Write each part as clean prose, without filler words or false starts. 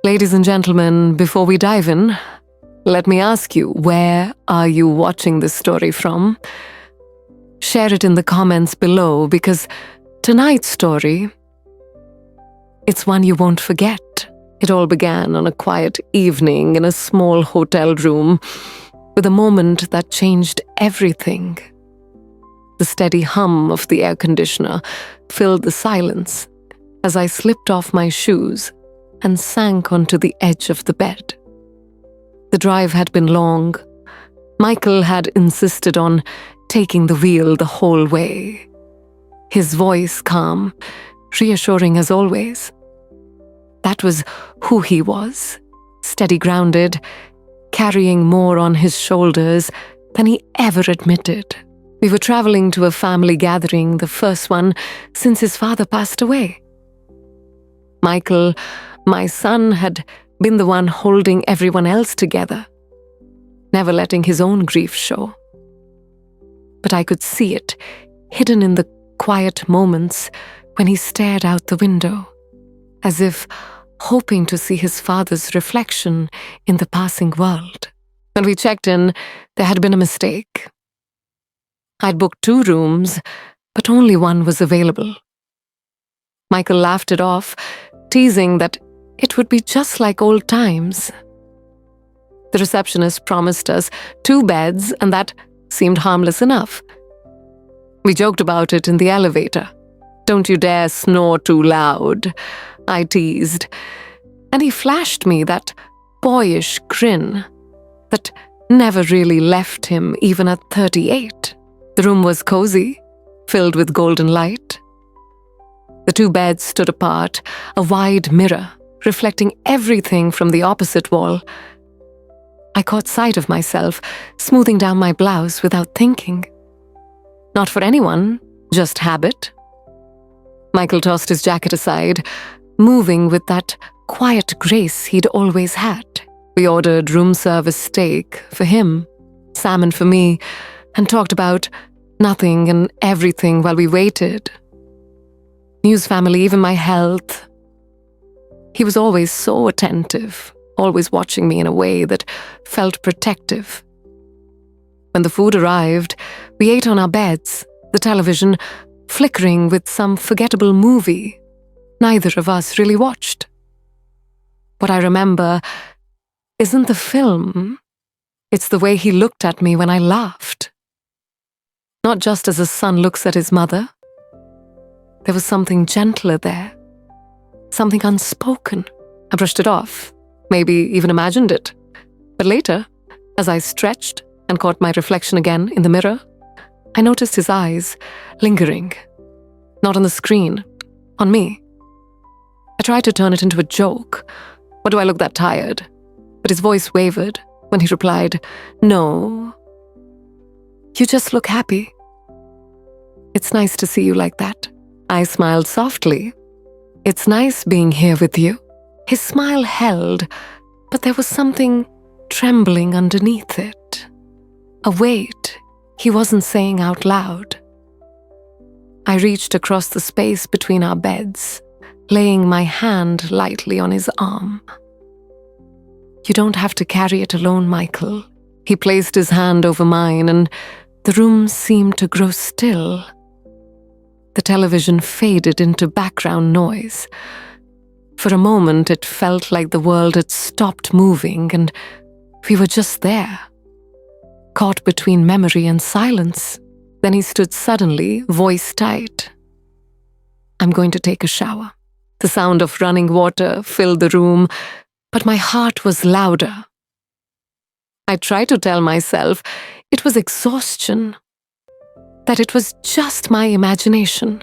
Ladies and gentlemen, before we dive in, let me ask you, where are you watching this story from? Share it in the comments below, because tonight's story, it's one you won't forget. It all began on a quiet evening in a small hotel room with a moment that changed everything. The steady hum of the air conditioner filled the silence as I slipped off my shoes and sank onto the edge of the bed. The drive had been long. Michael had insisted on taking the wheel the whole way. His voice calm, reassuring as always. That was who he was, steady grounded, carrying more on his shoulders than he ever admitted. We were traveling to a family gathering, the first one since his father passed away. Michael, my son, had been the one holding everyone else together, never letting his own grief show. But I could see it, hidden in the quiet moments when he stared out the window, as if hoping to see his father's reflection in the passing world. When we checked in, there had been a mistake. I'd booked 2 rooms, but only one was available. Michael laughed it off, teasing that it would be just like old times. The receptionist promised us 2 beds, and that seemed harmless enough. We joked about it in the elevator. "Don't you dare snore too loud," I teased, and he flashed me that boyish grin that never really left him even at 38. The room was cozy, filled with golden light. The 2 beds stood apart, a wide mirror reflecting everything from the opposite wall. I caught sight of myself, smoothing down my blouse without thinking. Not for anyone, just habit. Michael tossed his jacket aside, moving with that quiet grace he'd always had. We ordered room service steak for him, salmon for me, and talked about nothing and everything while we waited. News family, even my health. He was always so attentive, always watching me in a way that felt protective. When the food arrived, we ate on our beds, the television flickering with some forgettable movie neither of us really watched. What I remember isn't the film, it's the way he looked at me when I laughed. Not just as a son looks at his mother. There was something gentler there, something unspoken. I brushed it off, maybe even imagined it. But later, as I stretched and caught my reflection again in the mirror, I noticed his eyes lingering. Not on the screen, on me. I tried to turn it into a joke. "What do I look that tired?" But his voice wavered when he replied, "No, you just look happy. It's nice to see you like that." I smiled softly. "It's nice being here with you." His smile held, but there was something trembling underneath it. A weight he wasn't saying out loud. I reached across the space between our beds, laying my hand lightly on his arm. "You don't have to carry it alone, Michael." He placed his hand over mine, and the room seemed to grow still. The television faded into background noise. For a moment, it felt like the world had stopped moving, and we were just there, caught between memory and silence. Then he stood suddenly, voice tight. "I'm going to take a shower." The sound of running water filled the room, but my heart was louder. I tried to tell myself it was exhaustion, that it was just my imagination.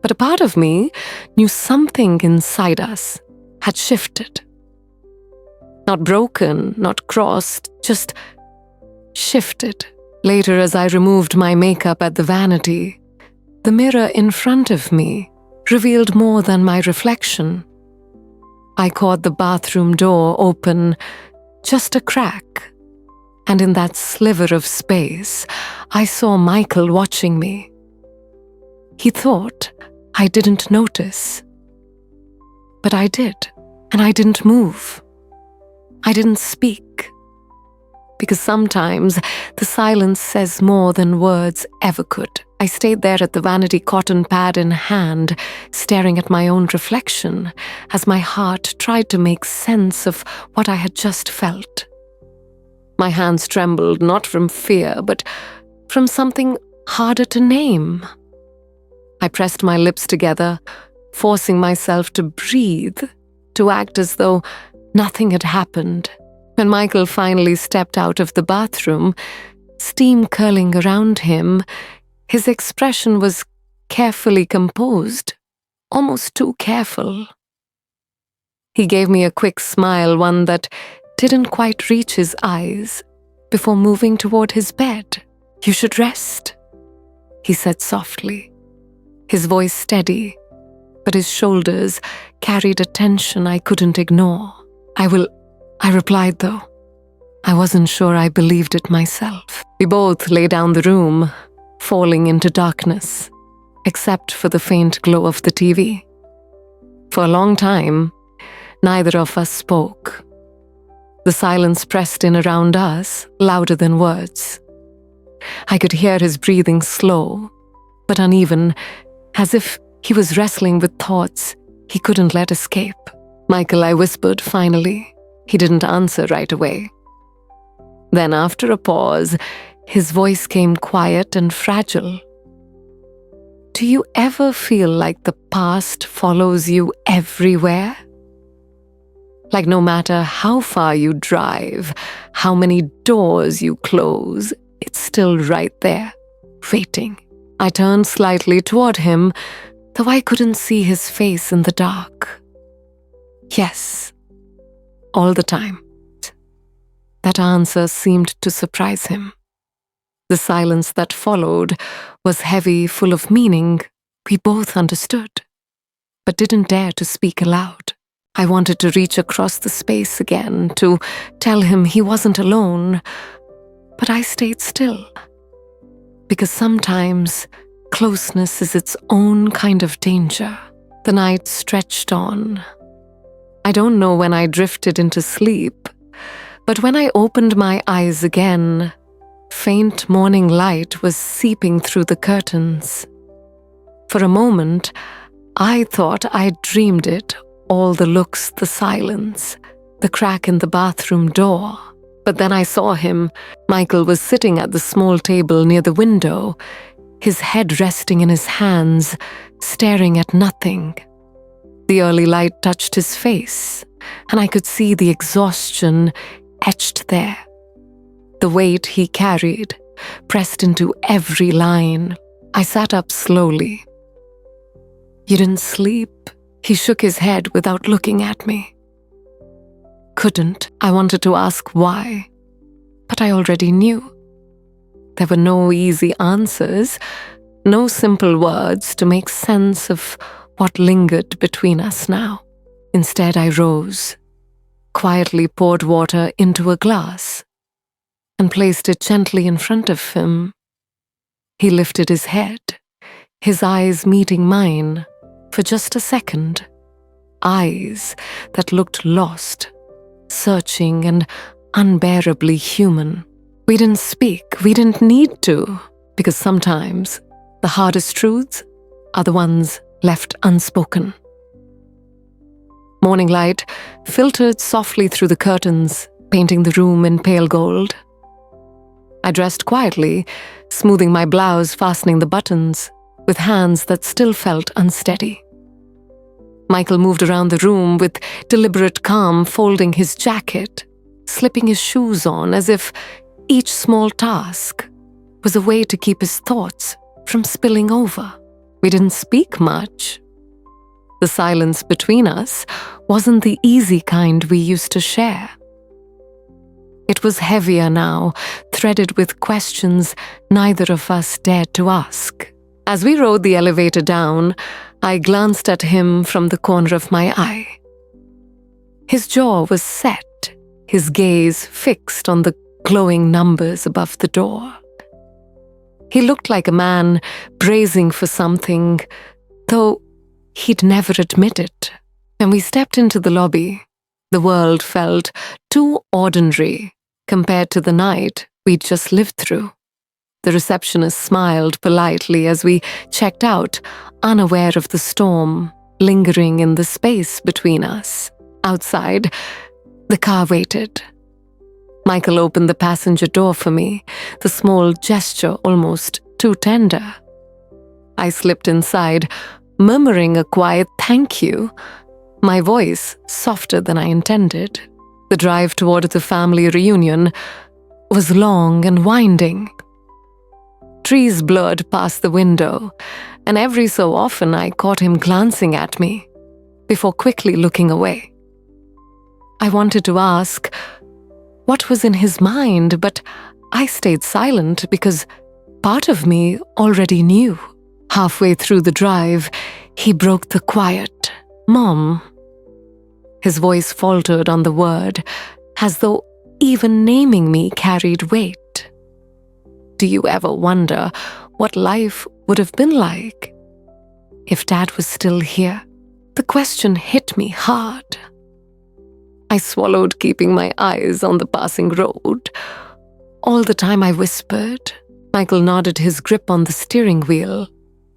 But a part of me knew something inside us had shifted. Not broken, not crossed, just shifted. Later, as I removed my makeup at the vanity, the mirror in front of me revealed more than my reflection. I caught the bathroom door open, just a crack, and in that sliver of space, I saw Michael watching me. He thought I didn't notice, but I did. And I didn't move. I didn't speak. Because sometimes the silence says more than words ever could. I stayed there at the vanity cotton pad in hand, staring at my own reflection as my heart tried to make sense of what I had just felt. My hands trembled not from fear, but from something harder to name. I pressed my lips together, forcing myself to breathe, to act as though nothing had happened. When Michael finally stepped out of the bathroom, steam curling around him, his expression was carefully composed, almost too careful. He gave me a quick smile, one that didn't quite reach his eyes, before moving toward his bed. "You should rest," he said softly, his voice steady, but his shoulders carried a tension I couldn't ignore. I replied, though. I wasn't sure I believed it myself. We both lay down the room, falling into darkness, except for the faint glow of the TV. For a long time, neither of us spoke. The silence pressed in around us, louder than words. I could hear his breathing slow, but uneven, as if he was wrestling with thoughts he couldn't let escape. "Michael," I whispered finally. He didn't answer right away. Then, after a pause, his voice came quiet and fragile. "Do you ever feel like the past follows you everywhere? Like no matter how far you drive, how many doors you close, it's still right there, waiting." I turned slightly toward him, though I couldn't see his face in the dark. "Yes, all the time." That answer seemed to surprise him. The silence that followed was heavy, full of meaning we both understood, but didn't dare to speak aloud. I wanted to reach across the space again, to tell him he wasn't alone, but I stayed still. Because sometimes closeness is its own kind of danger. The night stretched on. I don't know when I drifted into sleep, but when I opened my eyes again, faint morning light was seeping through the curtains. For a moment, I thought I'd dreamed it, all the looks, the silence, the crack in the bathroom door. But then I saw him. Michael was sitting at the small table near the window, his head resting in his hands, staring at nothing. The early light touched his face, and I could see the exhaustion etched there. The weight he carried, pressed into every line. I sat up slowly. "You didn't sleep?" He shook his head without looking at me. Couldn't. I wanted to ask why, but I already knew. There were no easy answers, no simple words to make sense of what lingered between us now. Instead, I rose, quietly poured water into a glass, and placed it gently in front of him. He lifted his head, his eyes meeting mine for just a second. Eyes that looked lost, searching and unbearably human. We didn't speak, we didn't need to, because sometimes the hardest truths are the ones left unspoken. Morning light filtered softly through the curtains, painting the room in pale gold. I dressed quietly, smoothing my blouse, fastening the buttons, with hands that still felt unsteady. Michael moved around the room with deliberate calm, folding his jacket, slipping his shoes on, as if each small task was a way to keep his thoughts from spilling over. We didn't speak much. The silence between us wasn't the easy kind we used to share. It was heavier now, threaded with questions neither of us dared to ask. As we rode the elevator down, I glanced at him from the corner of my eye. His jaw was set, his gaze fixed on the glowing numbers above the door. He looked like a man bracing for something, though he'd never admit it. When we stepped into the lobby, the world felt too ordinary compared to the night we'd just lived through. The receptionist smiled politely as we checked out, unaware of the storm lingering in the space between us. Outside, the car waited. Michael opened the passenger door for me, the small gesture almost too tender. I slipped inside, murmuring a quiet thank you, my voice softer than I intended. The drive toward the family reunion was long and winding. Trees blurred past the window, and every so often I caught him glancing at me before quickly looking away. I wanted to ask what was in his mind, but I stayed silent because part of me already knew. Halfway through the drive, he broke the quiet. "Mom." His voice faltered on the word, as though even naming me carried weight. Do you ever wonder what life would have been like if Dad was still here? The question hit me hard. I swallowed, keeping my eyes on the passing road. All the time I whispered. Michael nodded, his grip on the steering wheel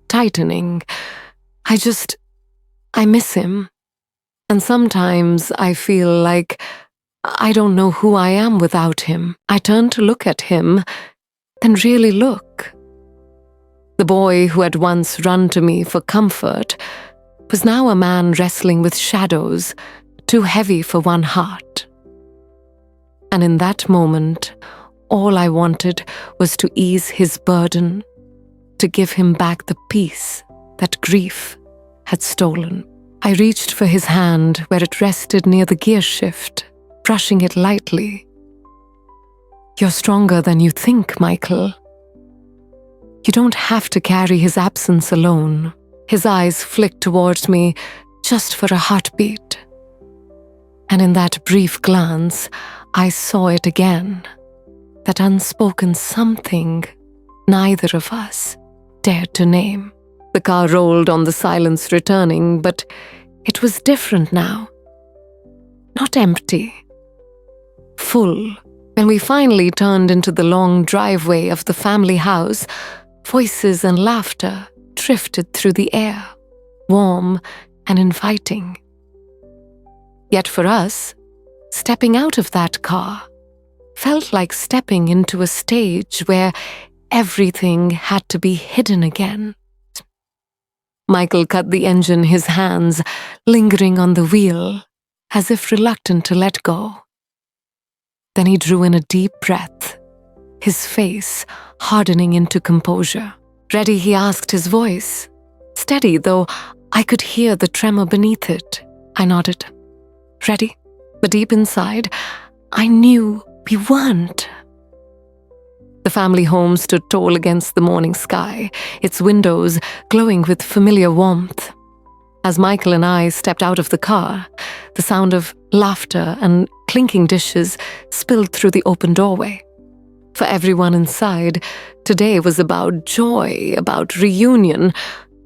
tightening. I miss him. And sometimes I feel like I don't know who I am without him. I turn to look at him, then really look. The boy who had once run to me for comfort was now a man wrestling with shadows too heavy for one heart. And in that moment, all I wanted was to ease his burden, to give him back the peace that grief had stolen. I reached for his hand where it rested near the gear shift, brushing it lightly. "You're stronger than you think, Michael. You don't have to carry his absence alone." His eyes flicked towards me just for a heartbeat. And in that brief glance, I saw it again, that unspoken something neither of us dared to name. The car rolled on, the silence returning, but it was different now. Not empty. Full. When we finally turned into the long driveway of the family house, voices and laughter drifted through the air, warm and inviting. Yet for us, stepping out of that car felt like stepping into a stage where everything had to be hidden again. Michael cut the engine, his hands lingering on the wheel, as if reluctant to let go. Then he drew in a deep breath, his face hardening into composure. "Ready?" he asked, his voice steady, though I could hear the tremor beneath it. I nodded. "Ready?" But deep inside, I knew we weren't. The family home stood tall against the morning sky, its windows glowing with familiar warmth. As Michael and I stepped out of the car, the sound of laughter and clinking dishes spilled through the open doorway. For everyone inside, today was about joy, about reunion,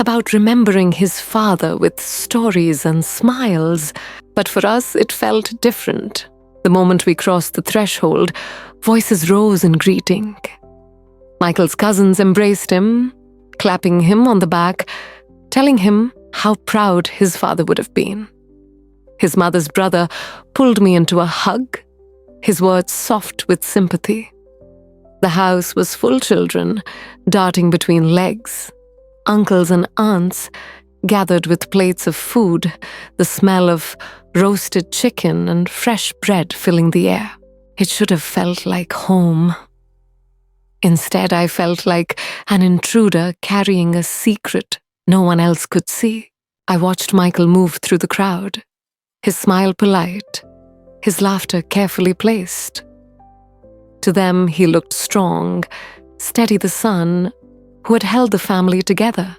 about remembering his father with stories and smiles. But for us, it felt different. The moment we crossed the threshold, voices rose in greeting. Michael's cousins embraced him, clapping him on the back, telling him how proud his father would have been. His mother's brother pulled me into a hug, his words soft with sympathy. The house was full children, darting between legs. Uncles and aunts gathered with plates of food, the smell of roasted chicken and fresh bread filling the air. It should have felt like home. Instead, I felt like an intruder carrying a secret no one else could see. I watched Michael move through the crowd, his smile polite, his laughter carefully placed. To them, he looked strong, steady, the son who had held the family together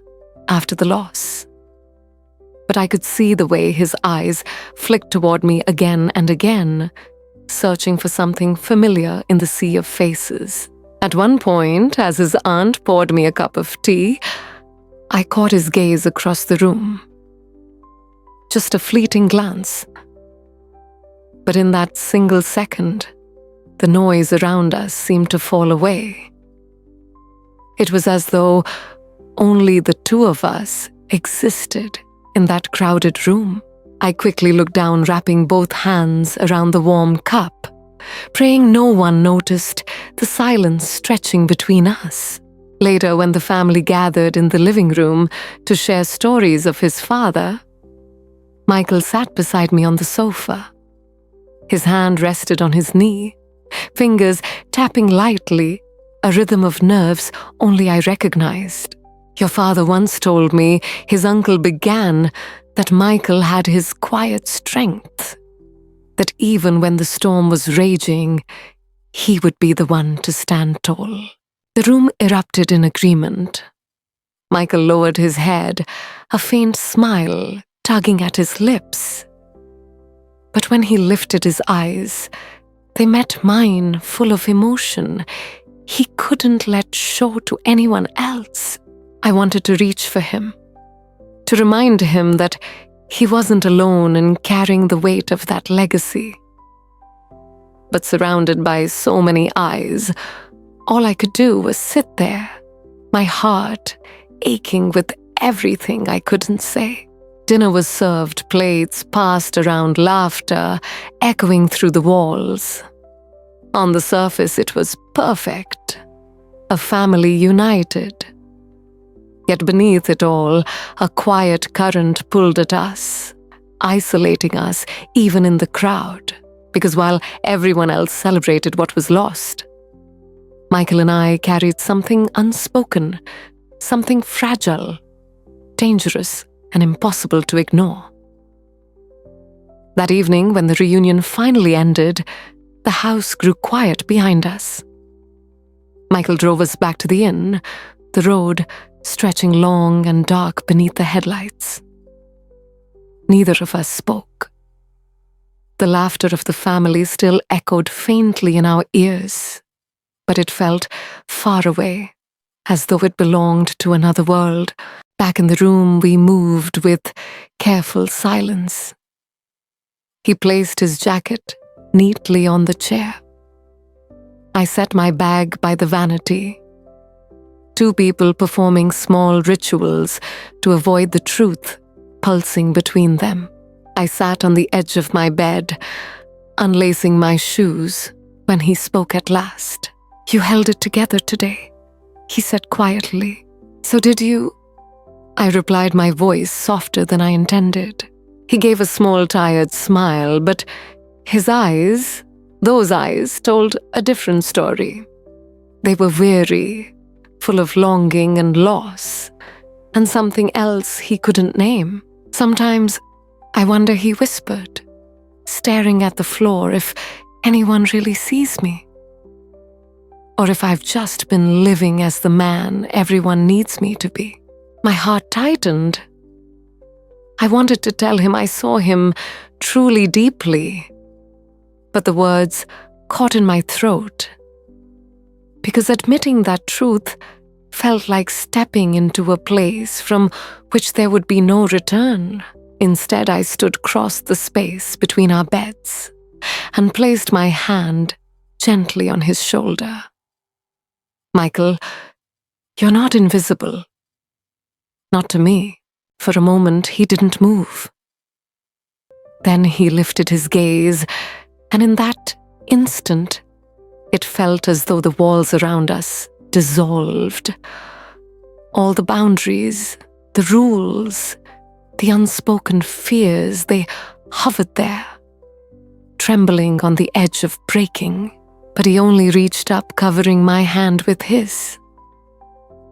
after the loss. But I could see the way his eyes flicked toward me again and again, searching for something familiar in the sea of faces. At one point, as his aunt poured me a cup of tea, I caught his gaze across the room. just a fleeting glance. But in that single second, the noise around us seemed to fall away. It was as though only the two of us existed in that crowded room. I quickly looked down, wrapping both hands around the warm cup, praying no one noticed the silence stretching between us. Later, when the family gathered in the living room to share stories of his father, Michael sat beside me on the sofa. His hand rested on his knee, fingers tapping lightly, a rhythm of nerves only I recognized. Your father once told me his uncle began that Michael had his quiet strength, that even when the storm was raging, he would be the one to stand tall. The room erupted in agreement. Michael lowered his head, a faint smile tugging at his lips. But when he lifted his eyes, they met mine, full of emotion he couldn't let show to anyone else. I wanted to reach for him, to remind him that he wasn't alone in carrying the weight of that legacy. But surrounded by so many eyes, all I could do was sit there, my heart aching with everything I couldn't say. Dinner was served, plates passed around, laughter echoing through the walls. On the surface, it was perfect, a family united. Yet beneath it all, a quiet current pulled at us, isolating us even in the crowd, because while everyone else celebrated what was lost, Michael and I carried something unspoken, something fragile, dangerous, and impossible to ignore. That evening, when the reunion finally ended, the house grew quiet behind us. Michael drove us back to the inn, the road stretching long and dark beneath the headlights. Neither of us spoke. The laughter of the family still echoed faintly in our ears, but it felt far away, as though it belonged to another world. Back in the room, we moved with careful silence. He placed his jacket neatly on the chair. I set my bag by the vanity. Two people performing small rituals to avoid the truth pulsing between them. I sat on the edge of my bed, unlacing my shoes, when he spoke at last. "You held it together today," he said quietly. "So did you?" I replied, my voice softer than I intended. He gave a small, tired smile, but his eyes, those eyes, told a different story. They were weary, full of longing and loss, and something else he couldn't name. Sometimes I wonder, he whispered, staring at the floor, if anyone really sees me. Or if I've just been living as the man everyone needs me to be. My heart tightened. I wanted to tell him I saw him truly deeply, but the words caught in my throat, because admitting that truth felt like stepping into a place from which there would be no return. Instead, I stood across the space between our beds and placed my hand gently on his shoulder. "Michael, you're not invisible." Not to me. For a moment, he didn't move. Then he lifted his gaze, and in that instant, it felt as though the walls around us dissolved. All the boundaries, the rules, the unspoken fears, they hovered there, trembling on the edge of breaking. But he only reached up, covering my hand with his.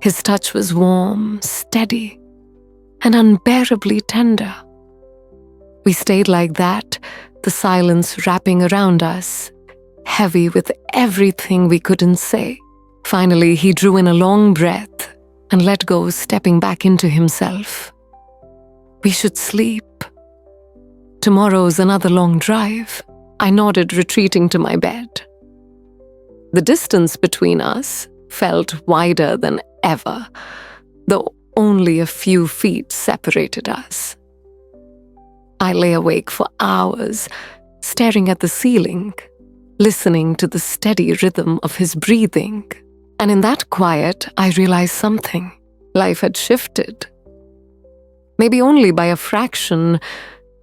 His touch was warm, steady, and unbearably tender. We stayed like that, the silence wrapping around us, heavy with everything we couldn't say. Finally, he drew in a long breath and let go, stepping back into himself. "We should sleep. Tomorrow's another long drive." I nodded, retreating to my bed. The distance between us felt wider than ever, though only a few feet separated us. I lay awake for hours, staring at the ceiling, listening to the steady rhythm of his breathing. And in that quiet, I realized something. Life had shifted. Maybe only by a fraction,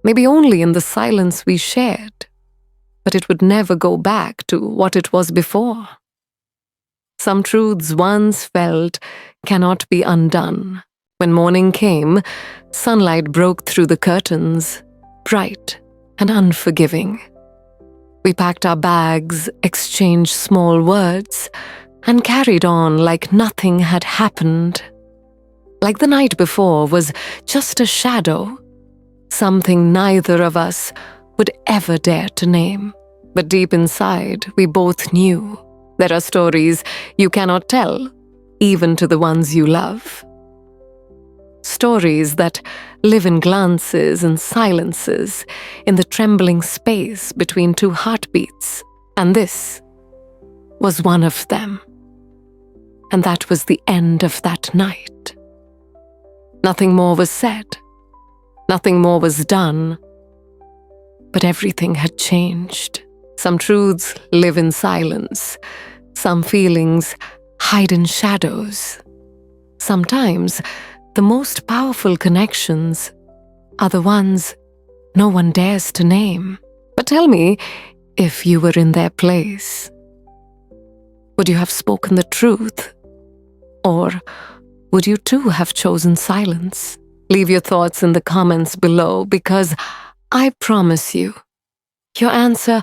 maybe only in the silence we shared. But it would never go back to what it was before. Some truths once felt cannot be undone. When morning came, sunlight broke through the curtains, bright and unforgiving. We packed our bags, exchanged small words, and carried on like nothing had happened. Like the night before was just a shadow, something neither of us would ever dare to name. But deep inside, we both knew there are stories you cannot tell, even to the ones you love. Stories that live in glances and silences, in the trembling space between two heartbeats. And this was one of them. And that was the end of that night. Nothing more was said. Nothing more was done. But everything had changed. Some truths live in silence. Some feelings hide in shadows. Sometimes, the most powerful connections are the ones no one dares to name. But tell me, if you were in their place, would you have spoken the truth? Or would you too have chosen silence? Leave your thoughts in the comments below, because I promise you, your answer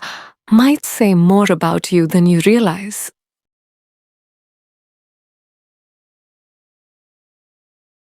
might say more about you than you realize.